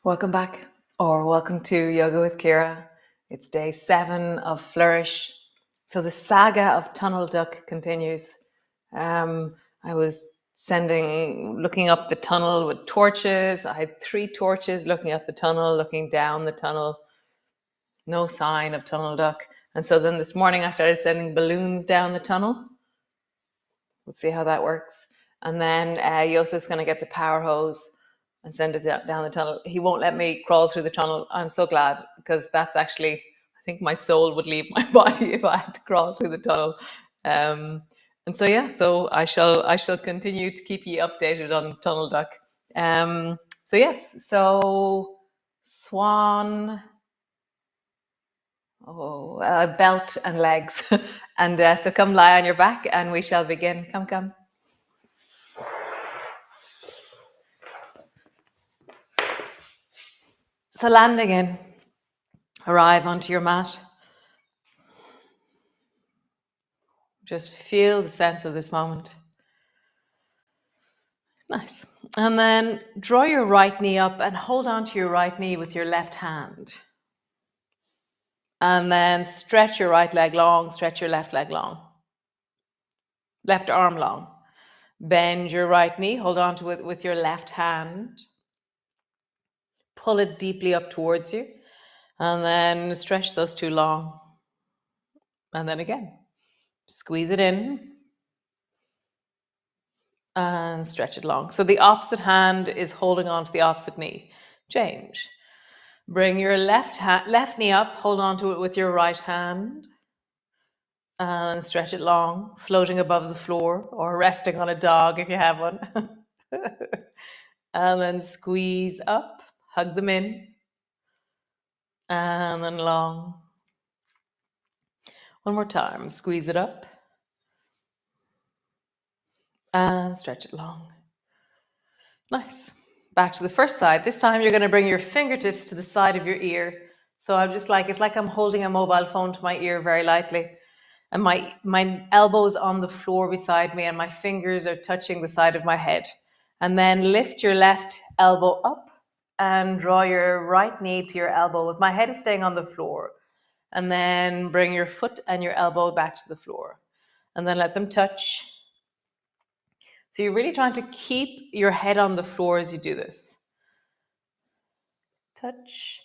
Welcome back, or welcome to Yoga with Ciara. It's day 7 of Flourish. So the saga of Tunnel Duck continues. I was looking up the tunnel with torches. I had 3 torches looking up the tunnel, looking down the tunnel. No sign of Tunnel Duck. And so then this morning I started sending balloons down the tunnel. We'll see how that works. And then Yosef's going to get the power hose and send it down the tunnel. He won't let me crawl through the tunnel. I'm so glad, because that's actually, I think my soul would leave my body if I had to crawl through the tunnel. And so yeah, so I shall continue to keep you updated on Tunnel Duck. So yes, so Swan, belt and legs, and so come lie on your back, and we shall begin. Come. So landing in, arrive onto your mat. Just feel the sense of this moment. Nice. And then draw your right knee up and hold on to your right knee with your left hand. And then stretch your right leg long, stretch your left leg long. Left arm long. Bend your right knee, hold on to it with your left hand. Pull it deeply up towards you. And then stretch those 2 long. And then again, squeeze it in. And stretch it long. So the opposite hand is holding on to the opposite knee. Change. Bring your left knee up, hold on to it with your right hand, and stretch it long, floating above the floor or resting on a dog if you have one. And then squeeze up, hug them in, and then long. One more time, squeeze it up, and stretch it long. Nice. Back to the first side. This time you're going to bring your fingertips to the side of your ear. So I'm just like, it's like I'm holding a mobile phone to my ear very lightly. And my elbows on the floor beside me, and my fingers are touching the side of my head. And then lift your left elbow up and draw your right knee to your elbow with my head is staying on the floor. And then bring your foot and your elbow back to the floor. And then let them touch. So you're really trying to keep your head on the floor as you do this. Touch.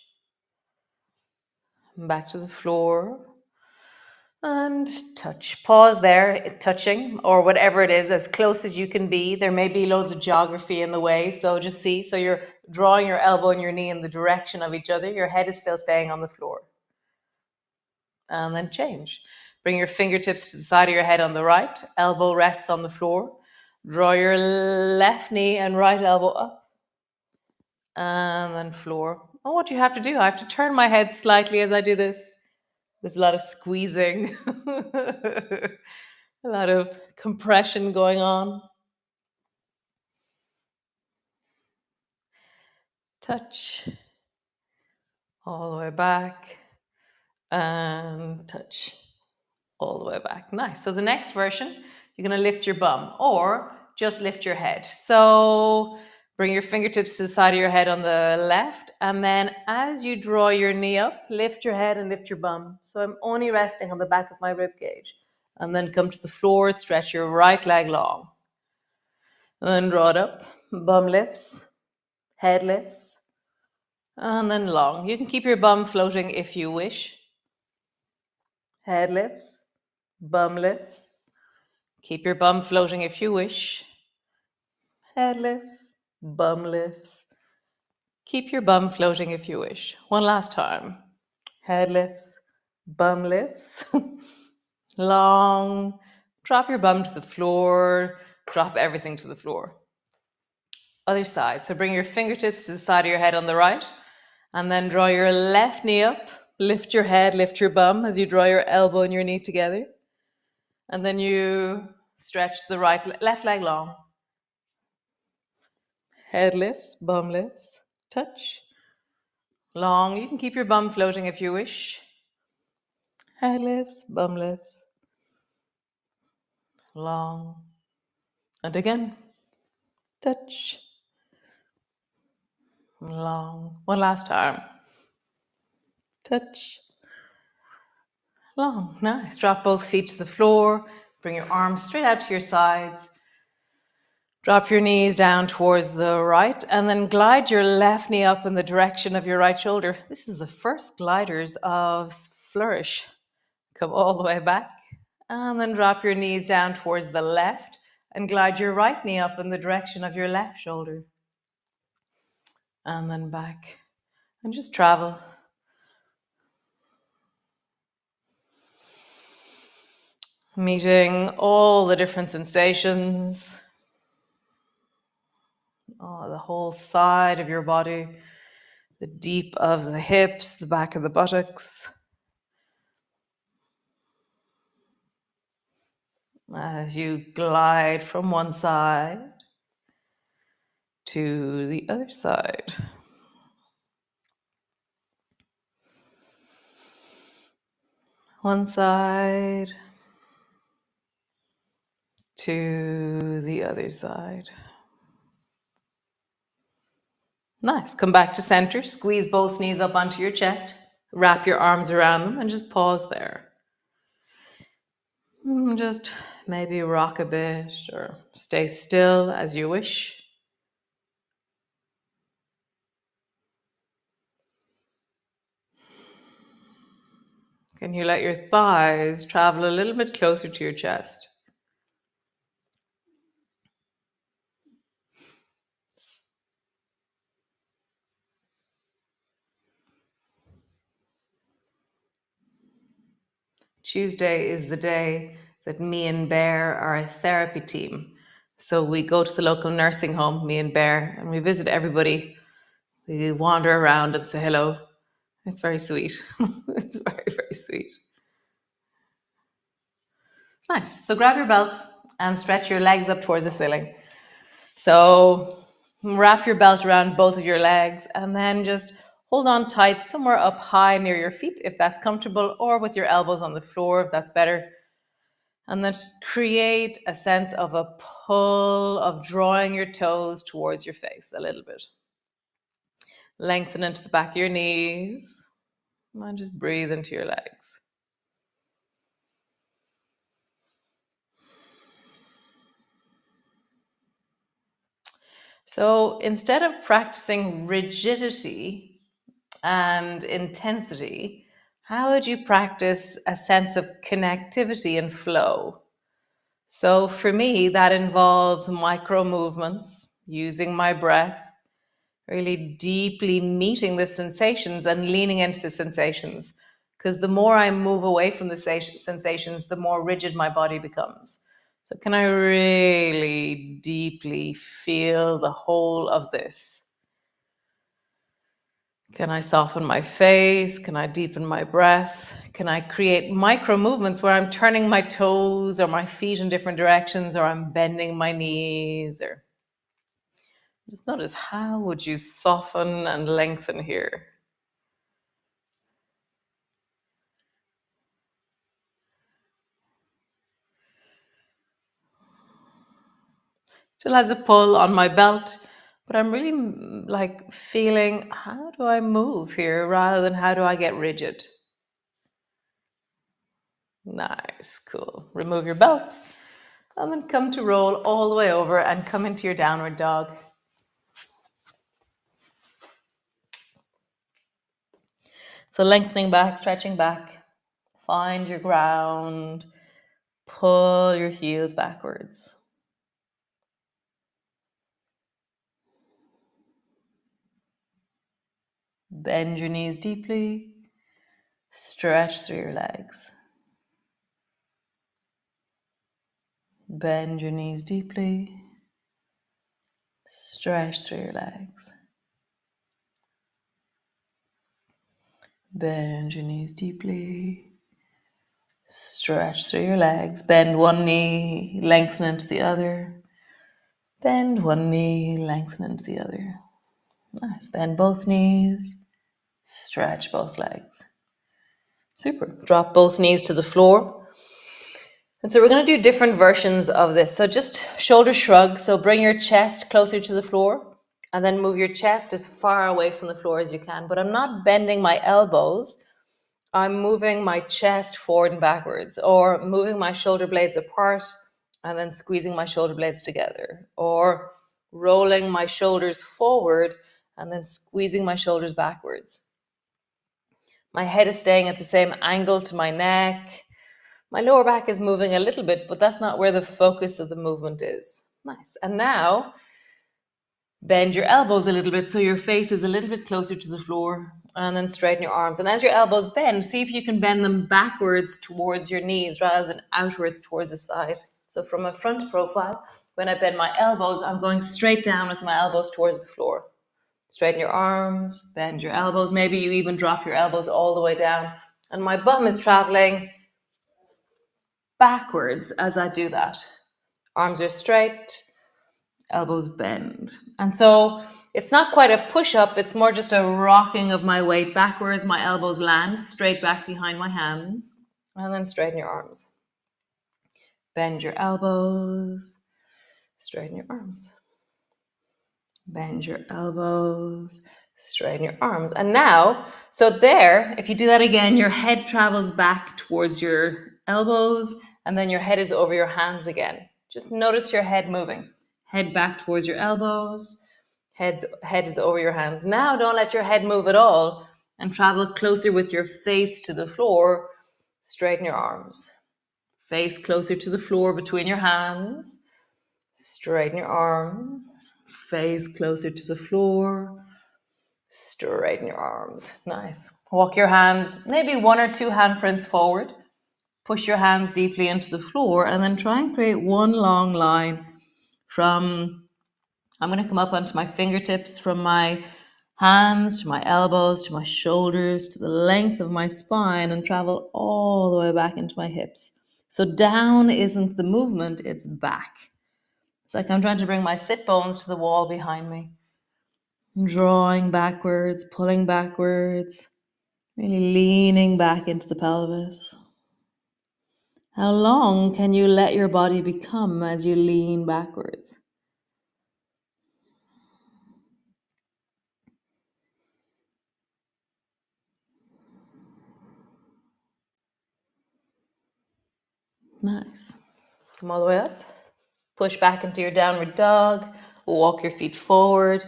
Back to the floor. And touch. Pause there, touching, or whatever it is, as close as you can be. There may be loads of geography in the way, so just see. So you're drawing your elbow and your knee in the direction of each other. Your head is still staying on the floor. And then change. Bring your fingertips to the side of your head on the right. Elbow rests on the floor. Draw your left knee and right elbow up. And then floor. And what you have to do, I have to turn my head slightly as I do this. There's a lot of squeezing, a lot of compression going on. Touch, all the way back, and touch, all the way back. Nice. So the next version, you're going to lift your bum, or just lift your head. So bring your fingertips to the side of your head on the left, and then as you draw your knee up, lift your head and lift your bum. So I'm only resting on the back of my rib cage. And then come to the floor, stretch your right leg long. And then draw it up, bum lifts, head lifts, and then long. You can keep your bum floating if you wish. Head lifts, bum lifts. Keep your bum floating if you wish. Head lifts, bum lifts. Keep your bum floating if you wish. One last time. Head lifts, bum lifts. Long. Drop your bum to the floor. Drop everything to the floor. Other side. So bring your fingertips to the side of your head on the right, and then draw your left knee up. Lift your head, lift your bum as you draw your elbow and your knee together. And then you stretch the left leg long. Head lifts, bum lifts, touch. Long. You can keep your bum floating if you wish. Head lifts, bum lifts. Long. And again. Touch. long. One last time. Touch. Long. Nice. Drop both feet to the floor. Bring your arms straight out to your sides. Drop your knees down towards the right and then glide your left knee up in the direction of your right shoulder. This is the first gliders of flourish. Come all the way back and then drop your knees down towards the left and glide your right knee up in the direction of your left shoulder. And then back and just travel. Meeting all the different sensations. Oh, the whole side of your body, the deep of the hips, the back of the buttocks. As you glide from one side to the other side. One side to the other side. Nice. Come back to center. Squeeze both knees up onto your chest. Wrap your arms around them and just pause there. Just maybe rock a bit or stay still as you wish. Can you let your thighs travel a little bit closer to your chest? Tuesday is the day that me and Bear are a therapy team. So we go to the local nursing home, me and Bear, and we visit everybody. We wander around and say hello. It's very sweet. It's very, very sweet. Nice. So grab your belt and stretch your legs up towards the ceiling. So wrap your belt around both of your legs and then just hold on tight somewhere up high near your feet if that's comfortable, or with your elbows on the floor if that's better. And then just create a sense of a pull of drawing your toes towards your face a little bit. Lengthen into the back of your knees and just breathe into your legs. So instead of practicing rigidity and intensity, how would you practice a sense of connectivity and flow? So for me, that involves micro movements, using my breath, really deeply meeting the sensations and leaning into the sensations. Because the more I move away from the sensations, the more rigid my body becomes. So can I really deeply feel the whole of this? Can I soften my face? Can I deepen my breath? Can I create micro movements where I'm turning my toes or my feet in different directions, or I'm bending my knees? Or just notice, how would you soften and lengthen here? Still has a pull on my belt, but I'm really like feeling, how do I move here rather than how do I get rigid? Nice, cool. Remove your belt and then come to roll all the way over and come into your downward dog. So lengthening back, stretching back, find your ground, pull your heels backwards. Bend your knees deeply, stretch through your legs. Bend your knees deeply, stretch through your legs. Bend your knees deeply, stretch through your legs. Bend one knee, lengthen into the other. Bend one knee, lengthen into the other. Nice. Bend both knees, stretch both legs. Super. Drop both knees to the floor. And so we're going to do different versions of this. So just shoulder shrug. So bring your chest closer to the floor And then move your chest as far away from the floor as you can. But I'm not bending my elbows. I'm moving my chest forward and backwards, or moving my shoulder blades apart and then squeezing my shoulder blades together, or rolling my shoulders forward and then squeezing my shoulders backwards. My head is staying at the same angle to my neck. My lower back is moving a little bit, but that's not where the focus of the movement is. Nice. And now bend your elbows a little bit so your face is a little bit closer to the floor, and then straighten your arms. And as your elbows bend, see if you can bend them backwards towards your knees rather than outwards towards the side. So from a front profile, when I bend my elbows, I'm going straight down with my elbows towards the floor. Straighten your arms, bend your elbows. Maybe you even drop your elbows all the way down. And my bum is traveling backwards as I do that. Arms are straight, elbows bend. And so it's not quite a push-up, it's more just a rocking of my weight backwards. My elbows land straight back behind my hands. And then straighten your arms. Bend your elbows, straighten your arms. Bend your elbows, straighten your arms. And now, so there, if you do that again, your head travels back towards your elbows, and then your head is over your hands again. Just notice your head moving. Head back towards your elbows, head is over your hands. Now don't let your head move at all, and travel closer with your face to the floor. Straighten your arms. Face closer to the floor between your hands. Straighten your arms. Face closer to the floor. Straighten your arms. Nice. Walk your hands, maybe 1 or 2 handprints forward. Push your hands deeply into the floor, and then try and create one long line from, I'm going to come up onto my fingertips, from my hands to my elbows to my shoulders to the length of my spine, and travel all the way back into my hips. So down isn't the movement, it's back. It's like I'm trying to bring my sit bones to the wall behind me. Drawing backwards, pulling backwards, really leaning back into the pelvis. How long can you let your body become as you lean backwards? Nice. Come all the way up. Push back into your downward dog. Walk your feet forward.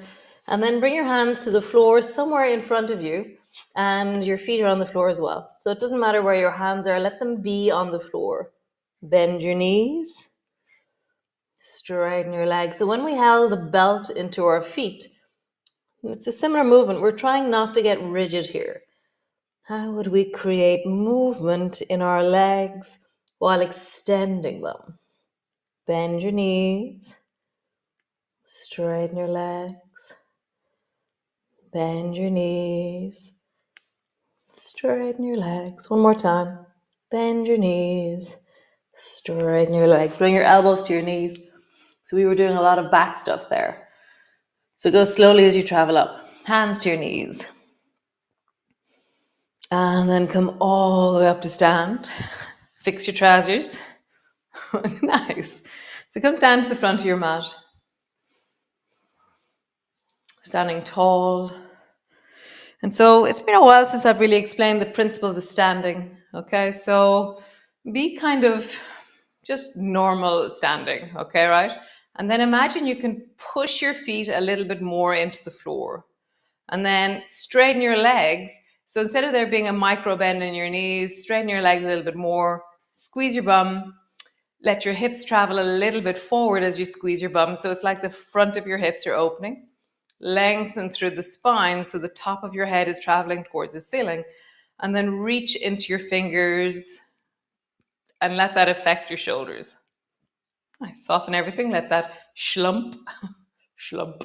And then bring your hands to the floor somewhere in front of you. And your feet are on the floor as well. So it doesn't matter where your hands are. Let them be on the floor. Bend your knees. Straighten your legs. So when we held the belt into our feet, it's a similar movement. We're trying not to get rigid here. How would we create movement in our legs while extending them? Bend your knees. Straighten your legs. Bend your knees. Straighten your legs. One more time. Bend your knees. Straighten your legs. Bring your elbows to your knees. So we were doing a lot of back stuff there. So go slowly as you travel up. Hands to your knees. And then come all the way up to stand. Fix your trousers. Nice. So come stand to the front of your mat. Standing tall. And so it's been a while since I've really explained the principles of standing. Okay, so be kind of just normal standing. Okay, right? And then imagine you can push your feet a little bit more into the floor. And then straighten your legs. So instead of there being a micro bend in your knees, straighten your legs a little bit more. Squeeze your bum. Let your hips travel a little bit forward as you squeeze your bum. So it's like the front of your hips are opening. Lengthen through the spine so the top of your head is traveling towards the ceiling. And then reach into your fingers and let that affect your shoulders. Nice. Soften everything. Let that slump. Slump.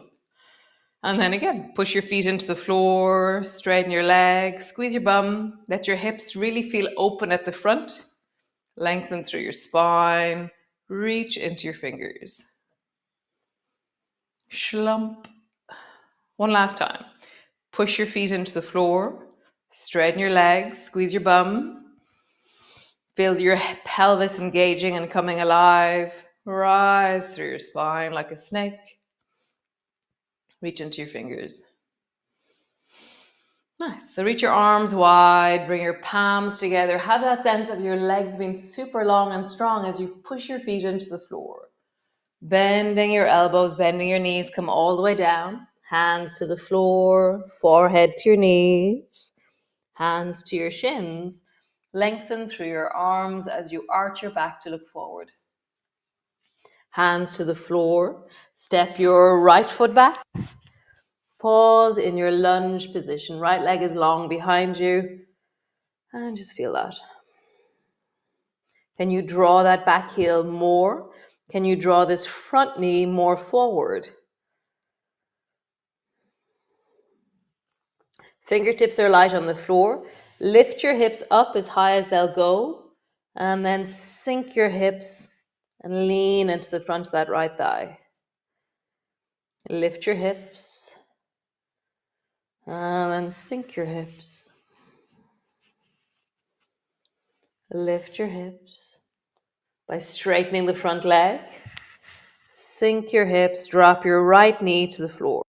And then again, push your feet into the floor, straighten your legs, squeeze your bum. Let your hips really feel open at the front. Lengthen through your spine. Reach into your fingers. Slump. One last time. Push your feet into the floor. Straighten your legs. Squeeze your bum. Feel your pelvis engaging and coming alive. Rise through your spine like a snake. Reach into your fingers. Nice. So reach your arms wide, bring your palms together. Have that sense of your legs being super long and strong as you push your feet into the floor. Bending your elbows, bending your knees, come all the way down. Hands to the floor, forehead to your knees, hands to your shins. Lengthen through your arms as you arch your back to look forward. Hands to the floor. Step your right foot back. Pause in your lunge position. Right leg is long behind you. And just feel that. Can you draw that back heel more? Can you draw this front knee more forward? Fingertips are light on the floor. Lift your hips up as high as they'll go. And then sink your hips and lean into the front of that right thigh. Lift your hips. And then sink your hips. Lift your hips by straightening the front leg. Sink your hips, drop your right knee to the floor.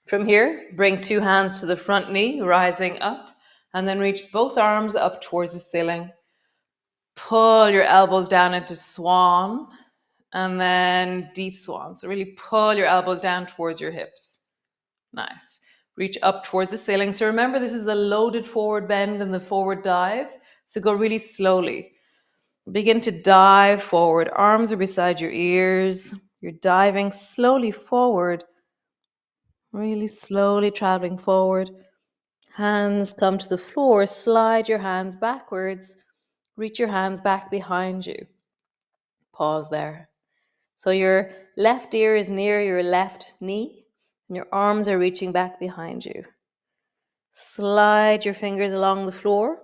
From here, bring two hands to the front knee, rising up, and then reach both arms up towards the ceiling. Pull your elbows down into swan, and then deep swan. So really pull your elbows down towards your hips. Nice. Reach up towards the ceiling. So remember, this is a loaded forward bend and the forward dive. So go really slowly. Begin to dive forward. Arms are beside your ears. You're diving slowly forward. Really slowly traveling forward. Hands come to the floor. Slide your hands backwards. Reach your hands back behind you. Pause there. So your left ear is near your left knee, and your arms are reaching back behind you. Slide your fingers along the floor.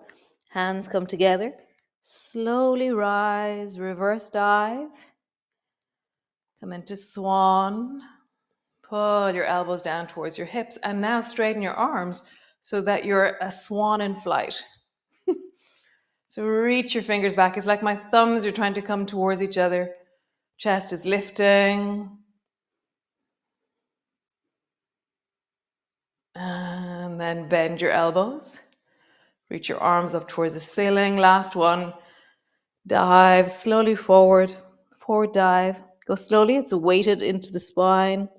Hands come together. Slowly rise, reverse dive. Come into swan. Pull your elbows down towards your hips, and now straighten your arms so that you're a swan in flight. So reach your fingers back. It's like my thumbs are trying to come towards each other. Chest is lifting. And then bend your elbows. Reach your arms up towards the ceiling. Last one. Dive slowly forward. Forward dive. Go slowly. It's weighted into the spine.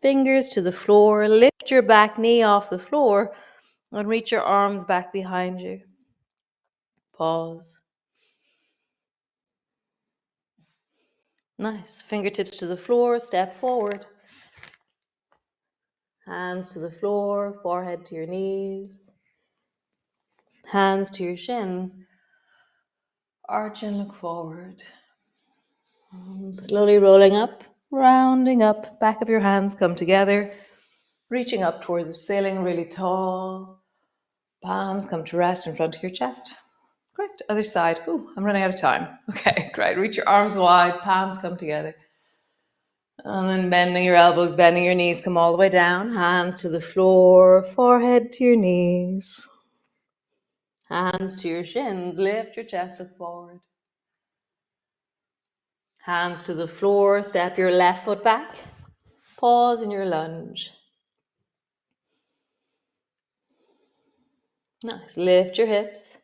Fingers to the floor. Lift your back knee off the floor and reach your arms back behind you. Pause. Nice. Fingertips to the floor. Step forward. Hands to the floor. Forehead to your knees. Hands to your shins. Arch and look forward. Slowly rolling up, rounding up. Back of your hands come together. Reaching up towards the ceiling, really tall. Palms come to rest in front of your chest. Great. Other side. Ooh, I'm running out of time. Okay, great. Reach your arms wide. Palms come together. And then bending your elbows, bending your knees, come all the way down. Hands to the floor, forehead to your knees. Hands to your shins. Lift your chest, look forward. Hands to the floor. Step your left foot back. Pause in your lunge. Nice. Lift your hips.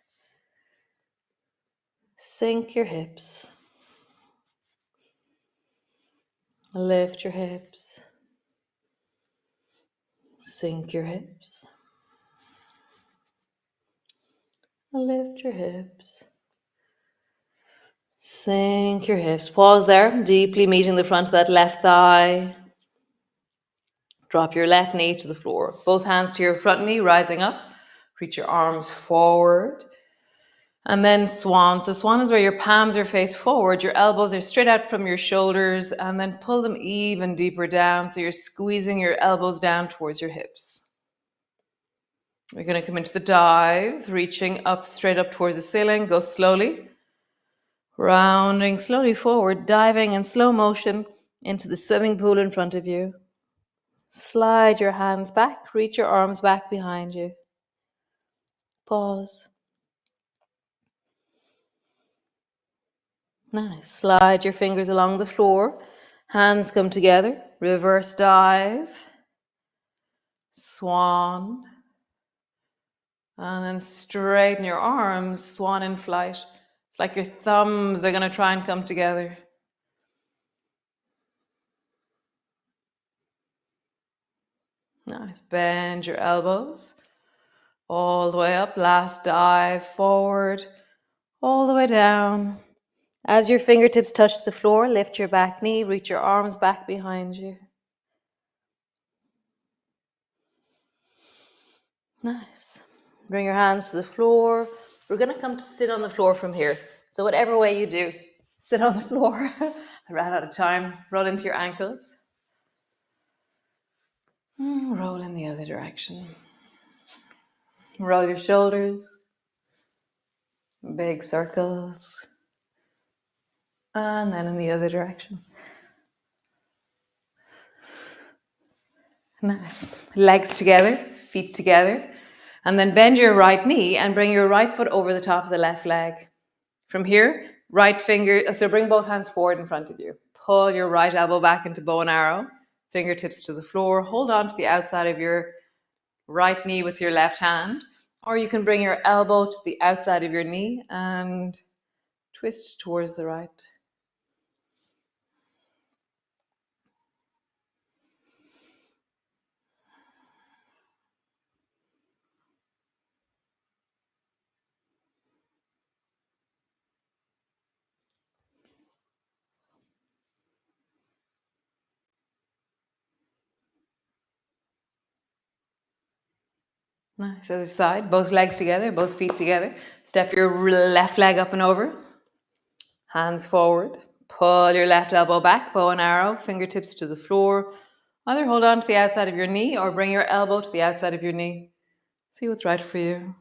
Sink your hips. Lift your hips. Sink your hips. Lift your hips. Sink your hips. Pause there, deeply meeting the front of that left thigh. Drop your left knee to the floor. Both hands to your front knee, rising up. Reach your arms forward. And then swan. So swan is where your palms are face forward. Your elbows are straight out from your shoulders. And then pull them even deeper down. So you're squeezing your elbows down towards your hips. We're going to come into the dive, reaching up, straight up towards the ceiling. Go slowly. Rounding slowly forward, diving in slow motion into the swimming pool in front of you. Slide your hands back, reach your arms back behind you. Pause. Nice. Slide your fingers along the floor. Hands come together. Reverse dive. Swan. And then straighten your arms, swan in flight. It's like your thumbs are going to try and come together. Nice. Bend your elbows all the way up. Last dive forward, all the way down. As your fingertips touch the floor, lift your back knee, reach your arms back behind you. Nice. Bring your hands to the floor. We're going to come to sit on the floor from here. So whatever way you do, sit on the floor. I ran out of time. Roll into your ankles. Roll in the other direction. Roll your shoulders. Big circles. And then in the other direction. Nice. Legs together, feet together. And then bend your right knee and bring your right foot over the top of the left leg. From here, right finger, so bring both hands forward in front of you. Pull your right elbow back into bow and arrow. Fingertips to the floor. Hold on to the outside of your right knee with your left hand. Or you can bring your elbow to the outside of your knee and twist towards the right. Nice. Other side. Both legs together, both feet together. Step your left leg up and over. Hands forward. Pull your left elbow back, bow and arrow, fingertips to the floor. Either hold on to the outside of your knee or bring your elbow to the outside of your knee. See what's right for you.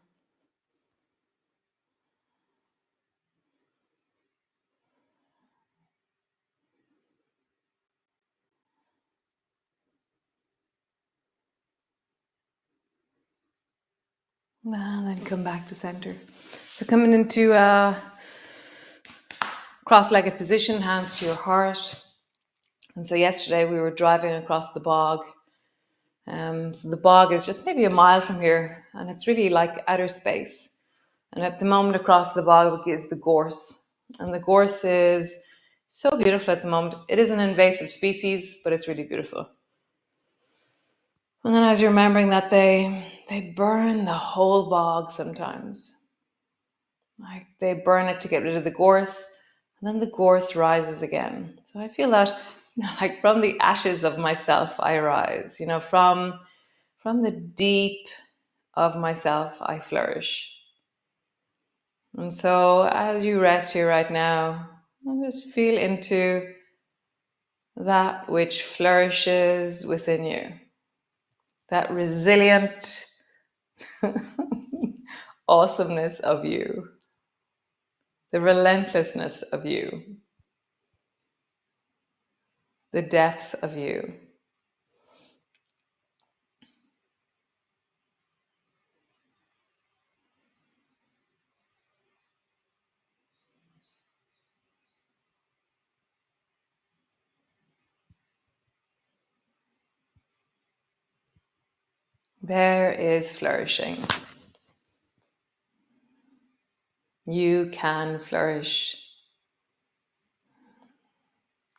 And then come back to center. So coming into cross-legged position, hands to your heart. And so yesterday we were driving across the bog. So the bog is just maybe a mile from here, and it's really like outer space. And at the moment across the bog is the gorse. And the gorse is so beautiful at the moment. It is an invasive species, but it's really beautiful. And then I was remembering that they burn the whole bog sometimes. Like they burn it to get rid of the gorse, and then the gorse rises again. So I feel that, like from the ashes of myself, I rise. From the deep of myself, I flourish. And so as you rest here right now, just feel into that which flourishes within you. That resilient awesomeness of you. The relentlessness of you. The depth of you. There is flourishing. You can flourish.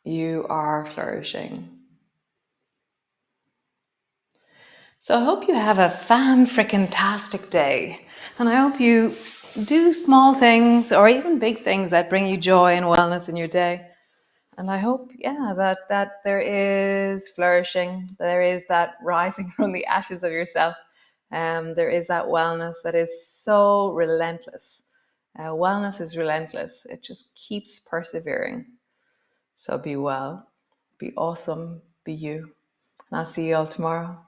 You are flourishing. So I hope you have a fan-frickin-tastic day. And I hope you do small things or even big things that bring you joy and wellness in your day. And I hope, that there is flourishing, there is that rising from the ashes of yourself. There is that wellness that is so relentless. Wellness is relentless. It just keeps persevering. So be well, be awesome, be you. And I'll see you all tomorrow.